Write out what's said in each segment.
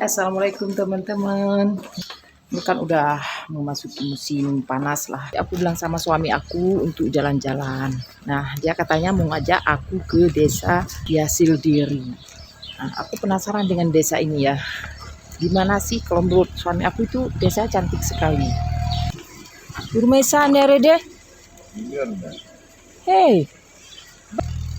Assalamualaikum teman-teman. Ini kan udah memasuki musim panas lah. Aku bilang sama suami aku untuk jalan-jalan. Nah, dia katanya mau ngajak aku ke desa Yasil Diri. Nah, aku penasaran dengan desa ini ya. Gimana sih kalau menurut suami aku itu desa cantik sekali. Urmesan ya Rede? Hey,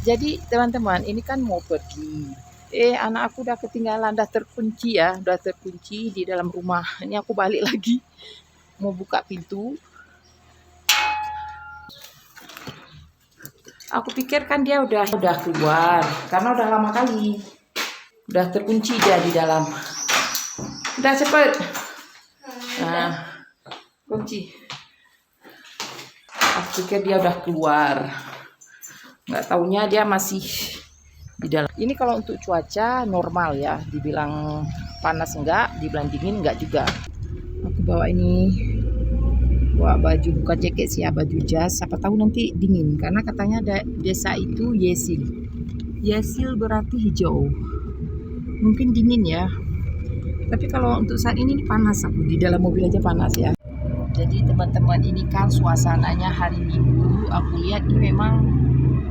jadi teman-teman ini kan mau pergi. Anak aku udah ketinggalan, udah terkunci ya, udah terkunci di dalam rumah. Ini aku balik lagi, mau buka pintu. Aku pikir kan dia udah keluar, karena udah lama kali, udah terkunci dia di dalam. Udah cepet, nah, kunci. Aku pikir dia udah keluar, nggak taunya dia masih di dalam. Ini kalau untuk cuaca normal ya, dibilang panas enggak, dibilang dingin enggak juga. Aku bawa baju, bukan jaket sih ya, baju jas. Siapa tahu nanti dingin, karena katanya desa itu Yesil. Yesil berarti hijau. Mungkin dingin ya. Tapi kalau untuk saat ini panas, aku di dalam mobil aja panas ya. Jadi teman-teman, ini kan suasananya hari Minggu. Aku lihat ini memang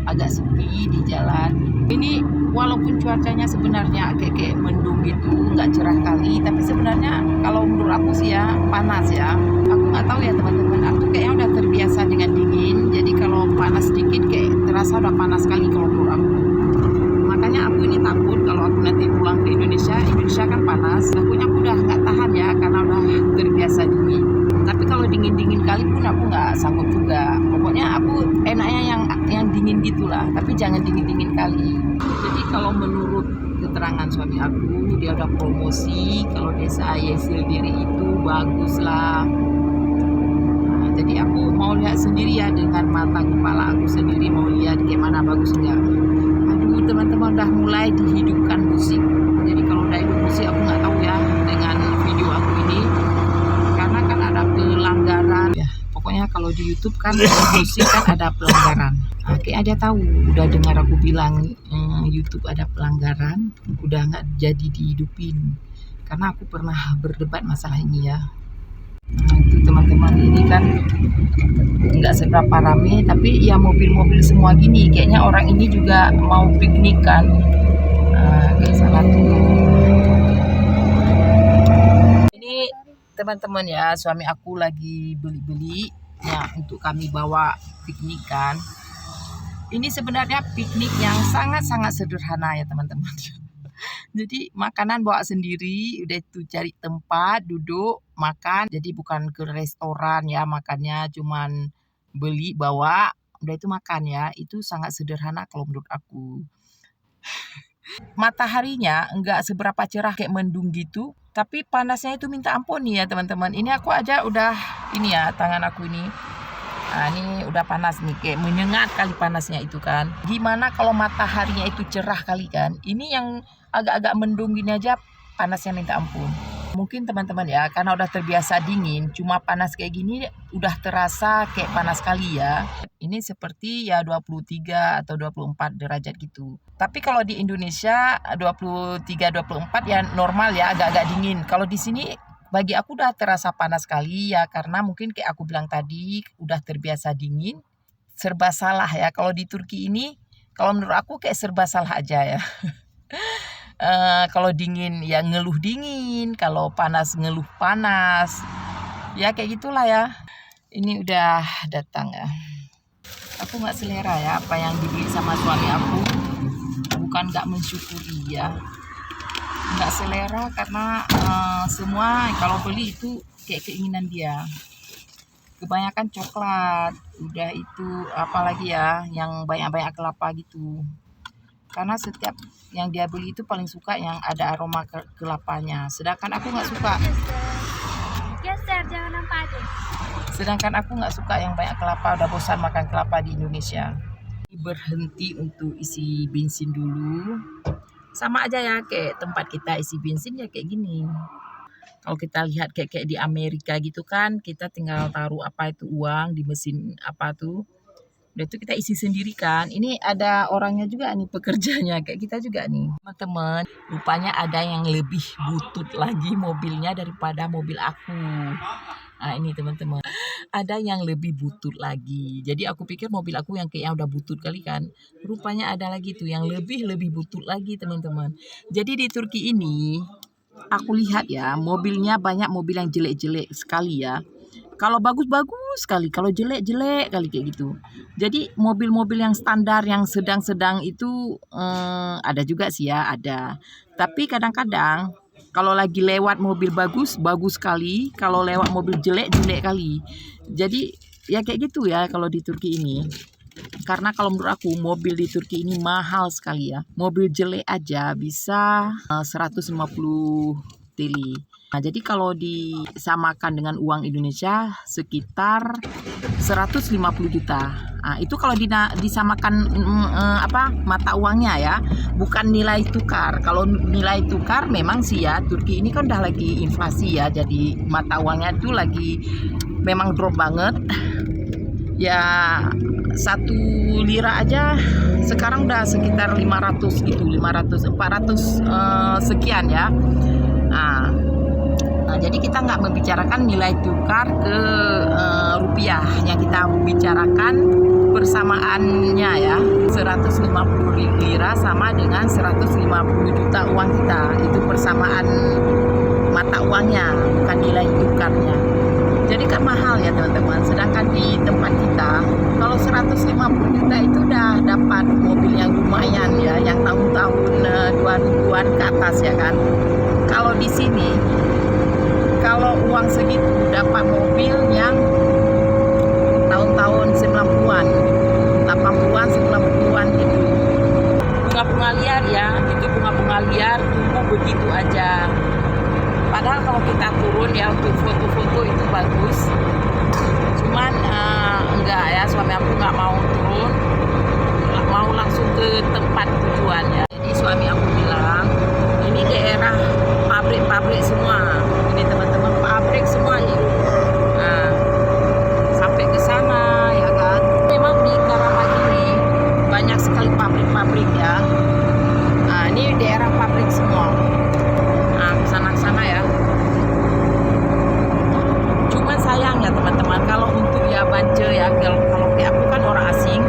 agak sepi di jalan. Ini walaupun cuacanya sebenarnya kayak mendung gitu, nggak cerah kali, tapi sebenarnya kalau menurut aku sih ya panas ya. Aku nggak tahu ya teman-teman, aku kayaknya udah terbiasa dengan dingin. Jadi kalau panas sedikit kayak terasa udah panas sekali kalau menurut aku. Makanya aku ini takut kalau aku nanti pulang ke Indonesia kan panas. Takutnya aku udah nggak tahan ya karena udah terbiasa dingin. Tapi kalau dingin-dingin kali pun aku nggak sanggup juga. Pokoknya aku enaknya yang dingin gitulah, tapi jangan dingin-dingin kali. Jadi kalau menurut keterangan suami aku, dia udah promosi kalau desa Yesil Diri itu bagus lah. Nah, jadi aku mau lihat sendiri ya dengan mata kepala aku sendiri, mau lihat gimana bagusnya. Aduh teman-teman, udah mulai dihidupkan musik. Jadi kalau udah hidup musik aku nggak tahu ya dengan video aku ini, karena kan ada pelanggaran ya. Pokoknya kalau di YouTube kan musik kan ada pelanggaran. Nah, kayak ada tahu, udah dengar aku bilang YouTube ada pelanggaran, udah nggak jadi dihidupin. Karena aku pernah berdebat masalah ini ya. Nah, itu teman-teman, ini kan nggak seberapa rame, tapi ya mobil-mobil semua gini. Kayaknya orang ini juga mau piknik kan. Kayak salah tuh. Ini teman-teman ya, suami aku lagi beli-beli ya untuk kami bawa piknik kan. Ini sebenarnya piknik yang sangat-sangat sederhana ya teman-teman. Jadi makanan bawa sendiri, udah itu cari tempat duduk makan. Jadi bukan ke restoran ya, makannya cuman beli bawa, udah itu makan ya. Itu sangat sederhana kalau menurut aku. Mataharinya enggak seberapa cerah kayak mendung gitu, tapi panasnya itu minta ampun nih ya teman-teman. Ini aku aja udah ini ya, tangan aku ini. Nah, ini udah panas nih, kayak menyengat kali panasnya itu kan. Gimana kalau mataharinya itu cerah kali kan. Ini yang agak-agak mendung gini aja panasnya minta ampun. Mungkin teman-teman ya, karena udah terbiasa dingin, cuma panas kayak gini udah terasa kayak panas kali ya. Ini seperti ya 23 atau 24 derajat gitu. Tapi kalau di Indonesia 23 24 ya normal ya, agak-agak dingin. Kalau di sini bagi aku udah terasa panas sekali ya, karena mungkin kayak aku bilang tadi udah terbiasa dingin. Serba salah ya kalau di Turki ini, kalau menurut aku kayak serba salah aja ya. Kalau dingin ya ngeluh dingin, kalau panas ngeluh panas. Ya kayak gitulah ya. Ini udah datang ya. Aku nggak selera ya apa yang dibeli sama suami aku. Bukan nggak mensyukuri ya. Nggak selera karena semua kalau beli itu kayak keinginan dia. Kebanyakan coklat, udah itu apalagi ya yang banyak-banyak kelapa gitu. Karena setiap yang dia beli itu paling suka yang ada aroma kelapanya. Sedangkan aku nggak suka. Sedangkan aku nggak suka yang banyak kelapa. Udah bosan makan kelapa di Indonesia. Berhenti untuk isi bensin dulu. Sama aja ya kayak tempat kita isi bensin ya kayak gini. Kalau kita lihat kayak di Amerika gitu kan, kita tinggal taruh apa itu uang di mesin apa tuh. Udah itu kita isi sendiri kan. Ini ada orangnya juga nih, pekerjanya kayak kita juga nih. Teman-teman, rupanya ada yang lebih butut lagi mobilnya daripada mobil aku. Nah ini teman-teman, ada yang lebih butut lagi. Jadi aku pikir mobil aku yang kayaknya udah butut kali kan. Rupanya ada lagi tuh yang lebih butut lagi teman-teman. Jadi di Turki ini, aku lihat ya, mobilnya banyak mobil yang jelek-jelek sekali ya. Kalau bagus-bagus sekali, kalau jelek-jelek kali kayak gitu. Jadi mobil-mobil yang standar, yang sedang-sedang itu ada juga sih ya, ada. Tapi kadang-kadang kalau lagi lewat mobil bagus sekali, kalau lewat mobil jelek kali. Jadi ya kayak gitu ya kalau di Turki ini. Karena kalau menurut aku mobil di Turki ini mahal sekali ya. Mobil jelek aja bisa 150 tili. Nah, jadi kalau disamakan dengan uang Indonesia sekitar 150 juta. Nah, itu kalau disamakan mata uangnya ya, bukan nilai tukar. Kalau nilai tukar memang sih ya, Turki ini kan udah lagi inflasi ya, jadi mata uangnya itu lagi memang drop banget. Ya 1 lira aja sekarang udah sekitar 500 gitu, 400 sekian ya. Nah, jadi kita nggak membicarakan nilai tukar ke rupiah, yang kita bicarakan persamaannya ya. 150 lira sama dengan 150 juta uang kita. Itu persamaan mata uangnya, bukan nilai tukarnya. Jadi kan mahal ya teman-teman. Sedangkan di tempat kita, kalau 150 juta itu udah dapat mobil yang lumayan ya, yang tahun-tahun 2000-an ke atas ya kan. Kalau di sini, kalau uang segitu dapat mobil yang tahun-tahun 90-an, 80-an, 90-an gitu. Bunga-bunga liar ya, itu bunga-bunga liar tumbuh begitu aja. Padahal kalau kita turun ya untuk foto-foto itu bagus. Cuman enggak ya, suami aku nggak mau turun, mau langsung ke tempat tujuannya. Jadi suami aku bilang, ini daerah pabrik-pabrik semua. Ini teman-teman, pabrik semua ini. Nah, sampai ke sana ya kan. Memang di Karaman ini banyak sekali pabrik-pabrik ya. Nah, ini daerah pabrik semua. Nah, kesana-sana ya. Cuman sayang ya teman-teman, kalau untuk ya bance ya, kalau kayak aku kan orang asing,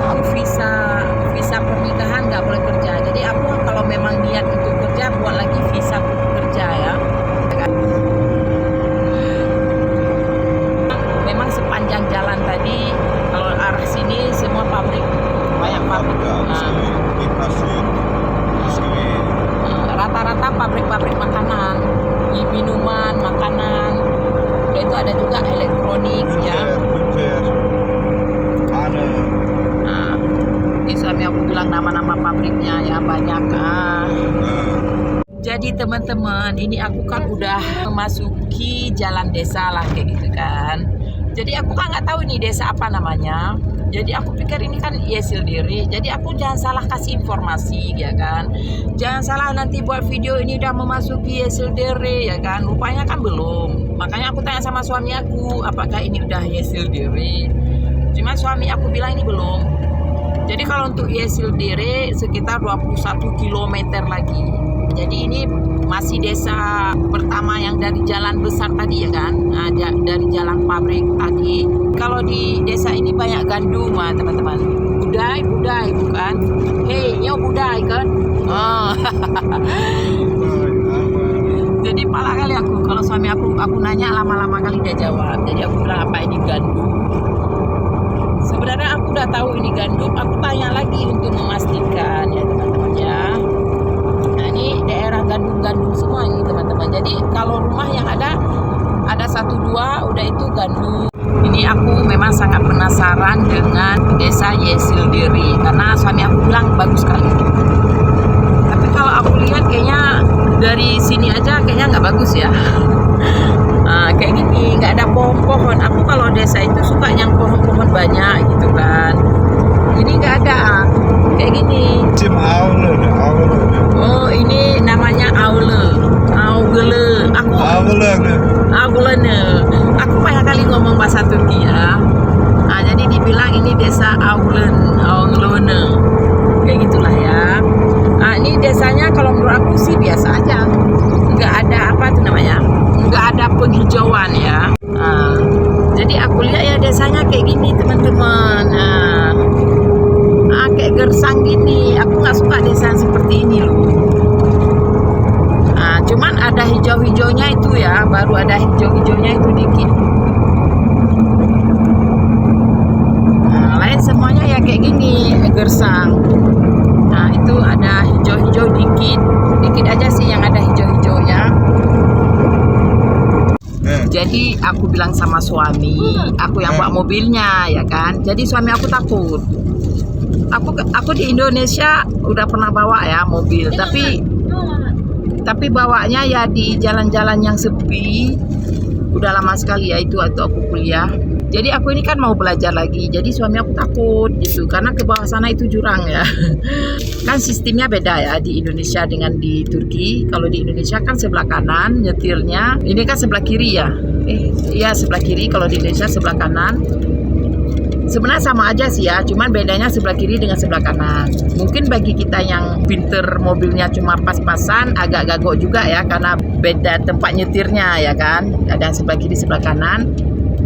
aku visa pernikahan nggak boleh kerja. Jadi aku kalau memang niat untuk kerja, buat lagi visa kerja ya. Memang sepanjang jalan tadi, kalau arah sini semua pabrik, banyak pabrik. Rata-rata pabrik-pabrik makanan, minuman, makanan. Itu ada juga elektronik ya. Nah, ini suami aku bilang nama-nama pabriknya ya banyak. Jadi teman-teman, ini aku kan udah memasuki jalan desa lah kayak gitu kan. Jadi aku kan nggak tahu ini desa apa namanya. Jadi aku pikir ini kan Yeşildere. Jadi aku jangan salah kasih informasi ya kan. Jangan salah nanti buat video ini udah memasuki Yeşildere ya kan. Rupanya kan belum. Makanya aku tanya sama suami aku, apakah ini udah Yeşildere. Cuma suami aku bilang ini belum. Jadi kalau untuk Yeşildere sekitar 21 km lagi. Jadi ini masih desa pertama yang dari jalan besar tadi ya kan. Nah, dari jalan pabrik tadi. Kalau di desa ini banyak gandum teman-teman. Budai bukan. Hei, nyo budai kan? Oh. Jadi pala kali aku kalau suami aku nanya lama-lama kali dia jawab. Jadi aku bilang apa ini gandum. Sebenarnya aku udah tahu ini gandum. Aku tanya lagi untuk memastikan ya teman-teman ya. Nah ini daerah gandum-gandum semua ini teman-teman. Jadi kalau rumah yang ada 1-2 udah itu gandum. Ini aku memang sangat penasaran dengan desa Yeşildere karena suami aku bilang bagus sekali. Tapi kalau aku lihat kayaknya dari sini aja kayaknya nggak bagus ya. Kayak gini nggak ada pohon-pohon. Aku kalau desa itu suka yang pohon-pohon banyak gitu kan. Ini nggak ada kayak gini. Oh ini namanya Aule. Aku banyak kali ngomong bahasa Turki ya. Nah, jadi dibilang ini desa desa Aulone, kayak gitulah ya. Nah, ini desanya kalau menurut aku sih biasa aja, nggak ada apa itu namanya, nggak ada penghijauan ya. Nah, jadi aku lihat ya desanya kayak gini teman-teman. Kayak gersang gini, aku nggak suka desa yang seperti ini loh. Nah, cuman ada hijau-hijaunya itu ya, baru ada hijau-hijaunya itu dikit. Nah, lain semuanya ya kayak gini, gersang. Nah, itu ada hijau-hijau dikit aja sih yang ada hijau-hijaunya. Jadi aku bilang sama suami, aku yang bawa mobilnya ya kan. Jadi suami aku takut. Aku di Indonesia udah pernah bawa ya mobil, tapi bawanya ya di jalan-jalan yang sepi. Udah lama sekali ya itu waktu aku kuliah. Jadi aku ini kan mau belajar lagi. Jadi suami aku takut gitu karena ke bawah sana itu jurang ya. Kan sistemnya beda ya di Indonesia dengan di Turki. Kalau di Indonesia kan sebelah kanan nyetirnya, ini kan sebelah kiri ya. Iya sebelah kiri, kalau di Indonesia sebelah kanan. Sebenarnya sama aja sih ya, cuman bedanya sebelah kiri dengan sebelah kanan. Mungkin bagi kita yang pinter mobilnya cuma pas-pasan, agak gagok juga ya, karena beda tempat nyetirnya ya kan. Ada yang sebelah kiri, sebelah kanan.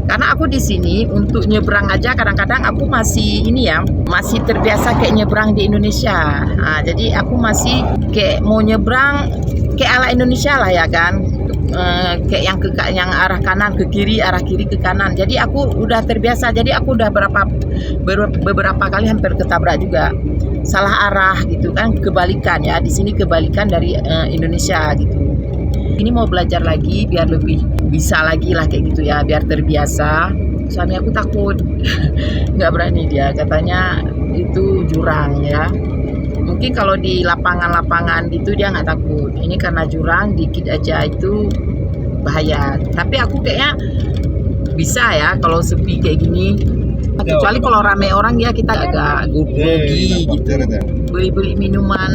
Karena aku di sini untuk nyebrang aja kadang-kadang aku masih ini ya, masih terbiasa kayak nyebrang di Indonesia. Nah, jadi aku masih kayak mau nyebrang kayak ala Indonesia lah ya kan. Kayak yang arah kanan ke kiri, arah kiri ke kanan. Jadi aku udah terbiasa. Jadi aku udah beberapa kali hampir ketabrak juga. Salah arah gitu kan, kebalikan ya. Di sini kebalikan dari Indonesia gitu. Ini mau belajar lagi biar lebih bisa lagi lah kayak gitu ya, biar terbiasa. Suami aku takut, nggak berani dia. Katanya itu jurang ya. Mungkin kalau di lapangan-lapangan gitu dia nggak takut. Ini karena jurang dikit aja itu bahaya. Tapi aku kayaknya bisa ya kalau sepi kayak gini. Kecuali kalau rame orang ya kita agak grogi gitu. Beli-beli minuman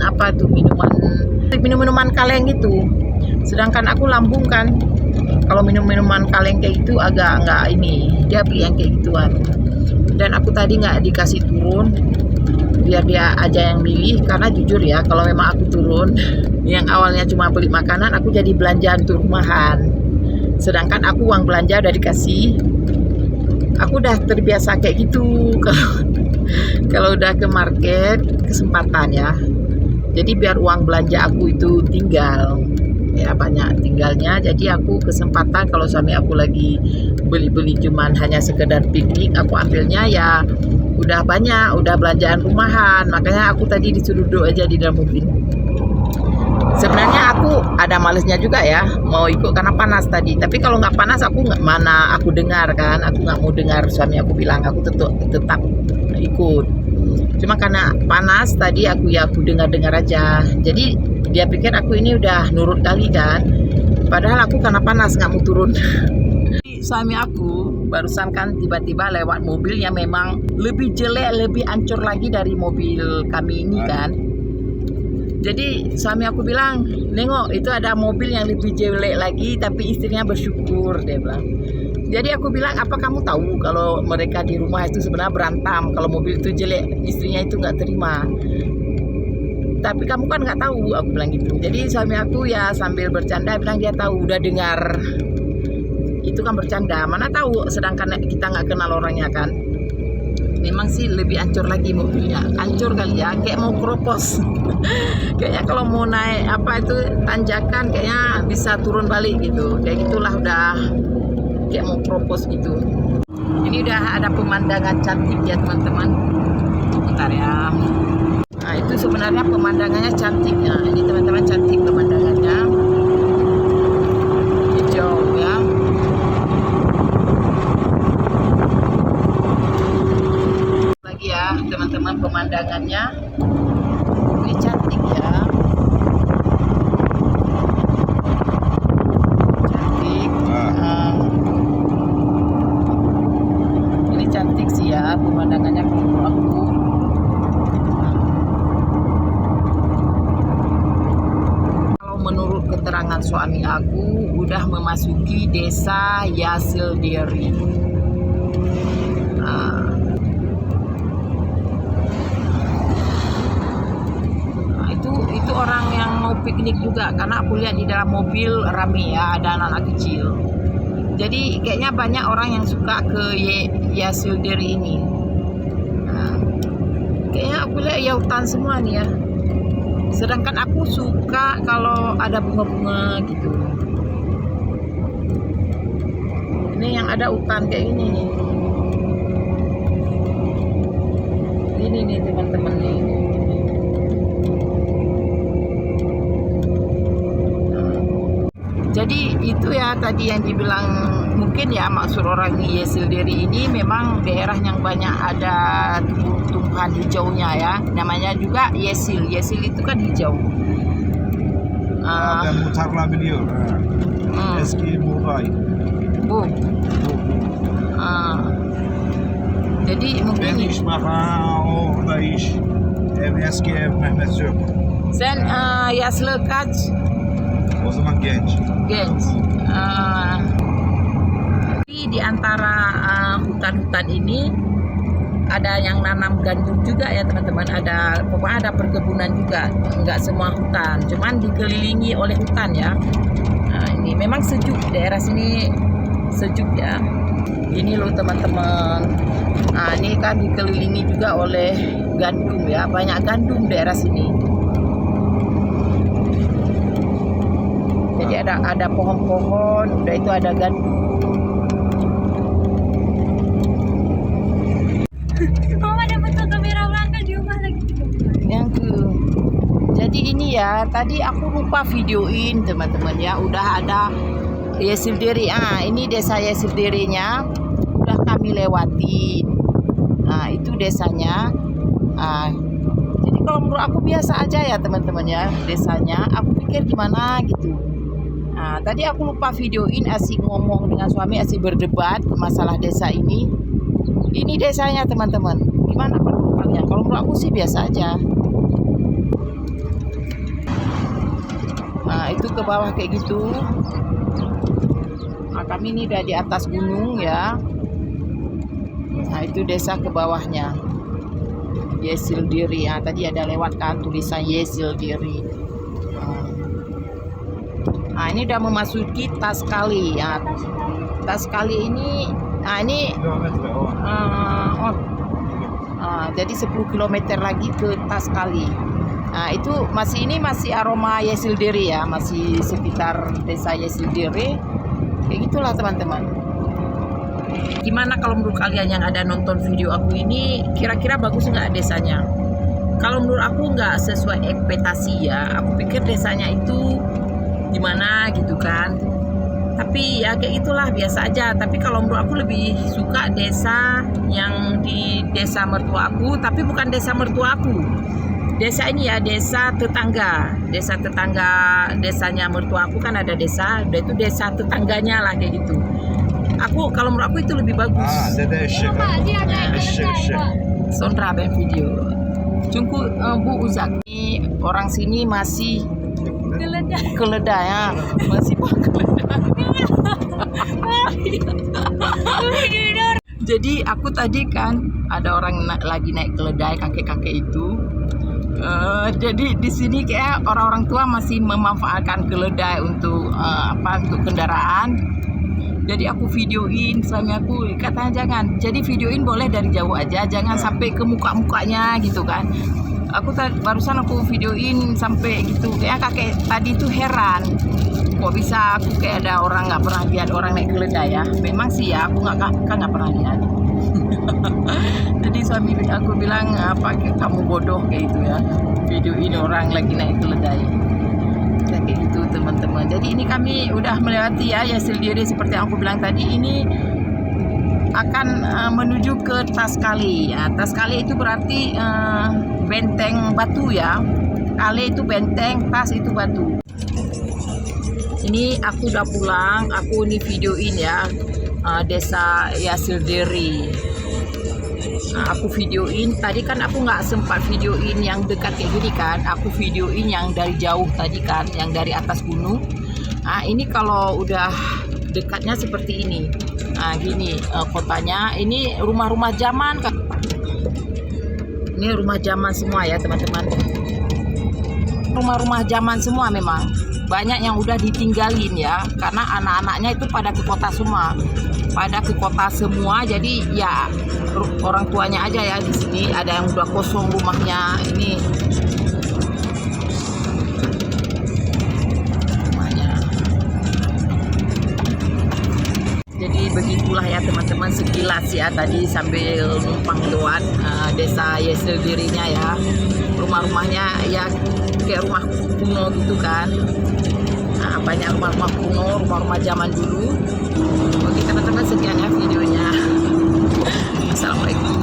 apa tuh, minuman kaleng gitu. Sedangkan aku lambung kan. Kalau minuman kaleng kayak gitu agak nggak ini. Dia beli yang kayak gituan. Dan aku tadi nggak dikasih turun. Biar dia aja yang milih, karena jujur ya kalau memang aku turun yang awalnya cuma beli makanan, aku jadi belanja untuk rumahan, sedangkan aku uang belanja udah dikasih. Aku udah terbiasa kayak gitu kalau udah ke market kesempatan ya. Jadi biar uang belanja aku itu tinggal ya, banyak tinggalnya. Jadi aku kesempatan kalau suami aku lagi beli-beli cuman hanya sekedar piknik, aku ambilnya ya udah banyak, udah belanjaan rumahan. Makanya aku tadi disuruh duduk aja di dalam mobil. Sebenarnya aku ada malesnya juga ya mau ikut karena panas tadi. Tapi kalau nggak panas aku nggak, mana aku dengar kan, aku nggak mau dengar suami aku bilang, aku tetap ikut. Cuma karena panas tadi aku dengar aja. Jadi dia pikir aku ini udah nurut kali kan, padahal aku karena panas nggak mau turun. Suami aku barusan kan tiba-tiba lewat mobil yang memang lebih jelek, lebih hancur lagi dari mobil kami ini kan. Jadi suami aku bilang, nengok itu ada mobil yang lebih jelek lagi tapi istrinya bersyukur, dia bilang. Jadi aku bilang, apa kamu tahu kalau mereka di rumah itu sebenarnya berantem, kalau mobil itu jelek istrinya itu nggak terima. Tapi kamu kan nggak tahu, aku bilang gitu. Jadi suami aku ya sambil bercanda bilang dia tahu, udah dengar. Itu kan bercanda, mana tahu, sedangkan kita nggak kenal orangnya kan. Memang sih lebih hancur lagi mobilnya, hancur kali ya, kayak mau keropos. Kayaknya kalau mau naik apa itu tanjakan kayaknya bisa turun balik gitu, kayak gitulah, udah kayak mau keropos gitu. Ini udah ada pemandangan cantik ya teman-teman. Bentar ya. Nah itu sebenarnya pemandangannya cantik ya. Ini teman-teman cantik pemandangannya, hijau ya. Ya teman-teman pemandangannya ini cantik ya, cantik. Ini cantik sih ya pemandangannya menurut aku. Kalau menurut keterangan suami aku udah memasuki desa Yeşildere. itu orang yang mau piknik juga, karena aku lihat di dalam mobil rame ya, ada anak-anak kecil. Jadi kayaknya banyak orang yang suka ke Yasil Deri ini. Nah, kayaknya aku lihat ya hutan semua nih ya. Sedangkan aku suka kalau ada bunga-bunga gitu. Ini yang ada hutan kayak ini nih. Ini nih teman-teman nih. Jadi itu ya tadi yang dibilang, mungkin ya maksud orang Yasil Deri ini memang daerah yang banyak ada tumbuhan hijaunya ya. Namanya juga Yasil. Yasil itu kan hijau. Dan mutarla biliyor. Eski buğday. Bu. Jadi mungkin Ben iş bak orada iş. Eski ev Mehmet Sök. sen yaşlı kaç? O zaman genç. Genç. Di antara hutan-hutan ini ada yang nanam gandum juga ya teman-teman. Pokoknya ada perkebunan juga. Enggak semua hutan, cuman dikelilingi oleh hutan ya. Nah, ini memang sejuk, daerah sini sejuk ya. Ini loh teman-teman. Nah, ini kan dikelilingi juga oleh gandum ya. Banyak gandum daerah sini. Jadi ada pohon-pohon, udah itu ada gandum. Mama dapat foto kamera belakang di rumah lagi. Jadi ini ya, tadi aku lupa videoin teman-teman ya. Udah ada Yasil Deri. Ini desa Yasil Derinya udah kami lewatin. Nah, itu desanya. Jadi kalau menurut aku biasa aja ya teman-teman ya desanya. Aku pikir gimana gitu. Nah, tadi aku lupa videoin, asik ngomong dengan suami, asik berdebat masalah desa ini. Ini desanya teman-teman. Gimana menurut kalian? Kalau menurut aku sih biasa aja. Nah, itu ke bawah kayak gitu. Nah, kami ini udah di atas gunung ya. Nah, itu desa ke bawahnya. Yasil Deri. Nah, tadi ada lewat kan tulisan Yasil Deri. Nah, ini udah memasuki Taskali ya. Taskali ini, nah ini jadi 10 km lagi ke Taskali. Nah, itu masih aroma Yasil Deri ya, masih sekitar desa Yasil Deri. Kayak gitulah teman-teman. Gimana kalau menurut kalian yang ada nonton video aku ini, kira-kira bagus nggak desanya? Kalau menurut aku nggak sesuai ekspektasi ya. Aku pikir desanya itu gimana gitu kan, tapi ya kayak itulah biasa aja. Tapi kalau menurut aku lebih suka desa yang di desa mertua aku, tapi bukan desa mertua aku. Desa ini ya desa tetangga desanya mertua aku kan ada desa, udah itu desa tetangganya lah kayak gitu. Kalau menurut aku itu lebih bagus. Dede eşek. Eşek. Sonra ben video. Çünkü bu uzak. Ini orang sini masih keledai ya, masih keledai. Jadi aku tadi kan ada orang lagi naik keledai, kakek-kakek itu. Jadi di sini kayak orang-orang tua masih memanfaatkan keledai untuk untuk kendaraan. Jadi aku videoin, suami aku katanya jangan. Jadi videoin boleh dari jauh aja, jangan sampai ke muka-mukanya gitu kan. Barusan aku videoin sampai gitu, kayak kakek tadi tuh heran kok bisa aku kayak ada orang nggak pernah lihat orang naik keledai ya. Memang sih ya, aku nggak pernah lihat. Jadi suami aku bilang apa kamu bodoh kayak gitu ya, videoin orang lagi naik keledai. Dan kayak gitu teman-teman. Jadi ini kami udah melewati ya Yasil Deri seperti yang aku bilang tadi. Ini akan menuju ke Taskali ya. Taskali itu berarti benteng batu ya. Kali itu benteng, Tas itu batu. Ini aku udah pulang, aku ini videoin ya desa Yasil Deri. Nah, aku videoin tadi kan, aku nggak sempat videoin yang dekat kayak gini kan, aku videoin yang dari jauh tadi kan, yang dari atas gunung. Nah, ini kalau udah dekatnya seperti ini. Nah, gini kotanya. Ini rumah-rumah zaman kan. Ini rumah zaman semua ya teman-teman. rumah-rumah zaman semua memang. Banyak yang udah ditinggalin ya, karena anak-anaknya itu pada ke kota semua. Jadi ya orang tuanya aja ya di sini, ada yang udah kosong rumahnya ini. Rumahnya. Jadi begitulah ya teman-teman, sekilas ya tadi sambil numpang lewat desa Yesil dirinya ya. Rumah-rumahnya ya kayak rumah kuno gitu kan. Nah, banyak rumah-rumah kuno, rumah-rumah zaman dulu. Oke teman-teman, sekian ya videonya. Assalamualaikum.